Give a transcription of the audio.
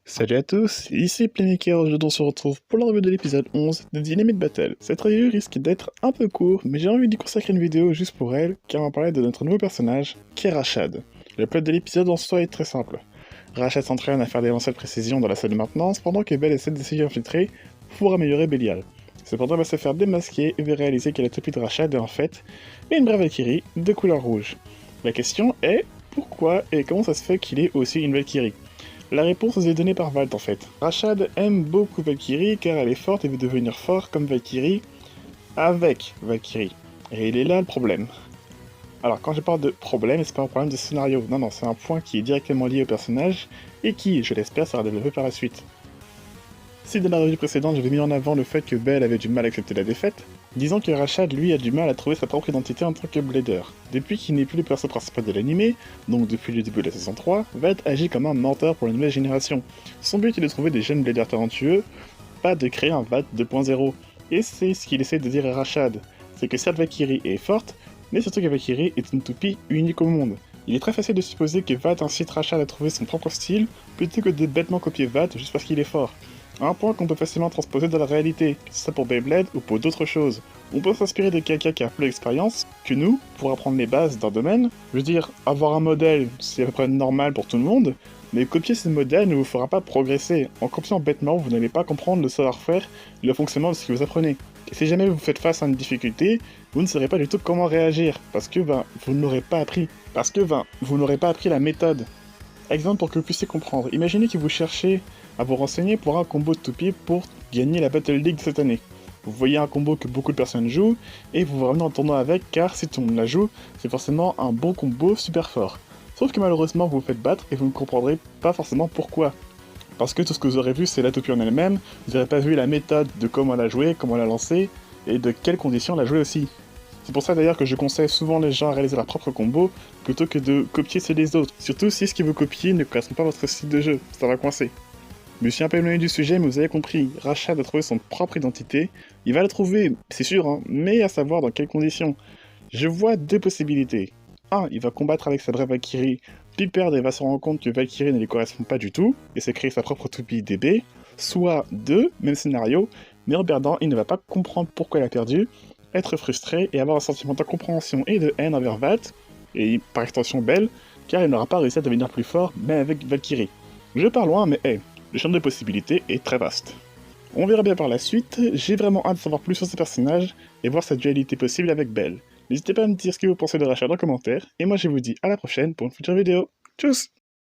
Salut à tous, ici Playmaker, aujourd'hui on se retrouve pour la review de l'épisode 11 de Dynamite Battle. Cette review risque d'être un peu court, mais j'ai envie d'y consacrer une vidéo juste pour elle, car on va parler de notre nouveau personnage, qui est Rashad. Le plot de l'épisode en soi est très simple. Rashad s'entraîne à faire des lancers de précision dans la salle de maintenance, pendant que Belle essaie de s'y infiltrer pour améliorer Belial. Cependant, elle va se faire démasquer et va réaliser que la toupie de Rashad est en fait une brave Valkyrie de couleur rouge. La question est, pourquoi et comment ça se fait qu'il est aussi une Valkyrie? La réponse nous est donnée par Valt en fait. Rashad aime beaucoup Valkyrie car elle est forte et veut devenir fort comme Valkyrie avec Valkyrie. Et il est là le problème. Alors quand je parle de problème, c'est pas un problème de scénario, non, c'est un point qui est directement lié au personnage et qui, je l'espère, sera développé par la suite. Si dans la revue précédente j'avais mis en avant le fait que Belle avait du mal à accepter la défaite, disons que Rashad lui a du mal à trouver sa propre identité en tant que blader. Depuis qu'il n'est plus le perso principal de l'anime, donc depuis le début de la saison 3, Valt agit comme un mentor pour la nouvelle génération. Son but est de trouver des jeunes bladers talentueux, pas de créer un Valt 2.0. Et c'est ce qu'il essaie de dire à Rashad, c'est que certes Valkyrie est forte, mais surtout que Valkyrie est une toupie unique au monde. Il est très facile de supposer que Valt incite Rashad à trouver son propre style, plutôt que de bêtement copier Valt juste parce qu'il est fort. Un point qu'on peut facilement transposer dans la réalité, que ce soit pour Beyblade ou pour d'autres choses. On peut s'inspirer de quelqu'un qui a plus d'expérience que nous pour apprendre les bases d'un domaine. Je veux dire, avoir un modèle, c'est à peu près normal pour tout le monde, mais copier ce modèle ne vous fera pas progresser. En copiant bêtement, vous n'allez pas comprendre le savoir-faire et le fonctionnement de ce que vous apprenez. Et si jamais vous faites face à une difficulté, vous ne saurez pas du tout comment réagir, parce que vous ne l'aurez pas appris. Vous n'aurez pas appris la méthode. Exemple pour que vous puissiez comprendre. Imaginez que vous cherchez à vous renseigner pour un combo de toupie pour gagner la Battle League de cette année. Vous voyez un combo que beaucoup de personnes jouent, et vous vous ramenez en tournoi avec, car si tout le monde la joue, c'est forcément un bon combo super fort. Sauf que malheureusement vous vous faites battre, et vous ne comprendrez pas forcément pourquoi. Parce que tout ce que vous aurez vu c'est la toupie en elle-même, vous n'aurez pas vu la méthode de comment la jouer, comment la lancer, et de quelles conditions la jouer aussi. C'est pour ça d'ailleurs que je conseille souvent les gens à réaliser leur propre combo, plutôt que de copier ceux des autres. Surtout si ce que vous copiez ne correspond pas à votre style de jeu, ça va coincer. Je me suis un peu éloigné du sujet, mais vous avez compris, Rashad a trouvé son propre identité. Il va la trouver, c'est sûr, hein, mais à savoir dans quelles conditions. Je vois deux possibilités. 1. Il va combattre avec sa vraie Valkyrie, puis perdre et va se rendre compte que Valkyrie ne lui correspond pas du tout, et se créer sa propre toupie DB. Soit 2. Même scénario, mais en perdant, il ne va pas comprendre pourquoi il a perdu, être frustré et avoir un sentiment d'incompréhension et de haine envers Valt, et par extension Belle, car il n'aura pas réussi à devenir plus fort, même avec Valkyrie. Je pars loin, mais hey, le champ de possibilités est très vaste. On verra bien par la suite, j'ai vraiment hâte de savoir plus sur ce personnage et voir sa dualité possible avec Belle. N'hésitez pas à me dire ce que vous pensez de Rashad en commentaire, et moi je vous dis à la prochaine pour une future vidéo. Tchuss!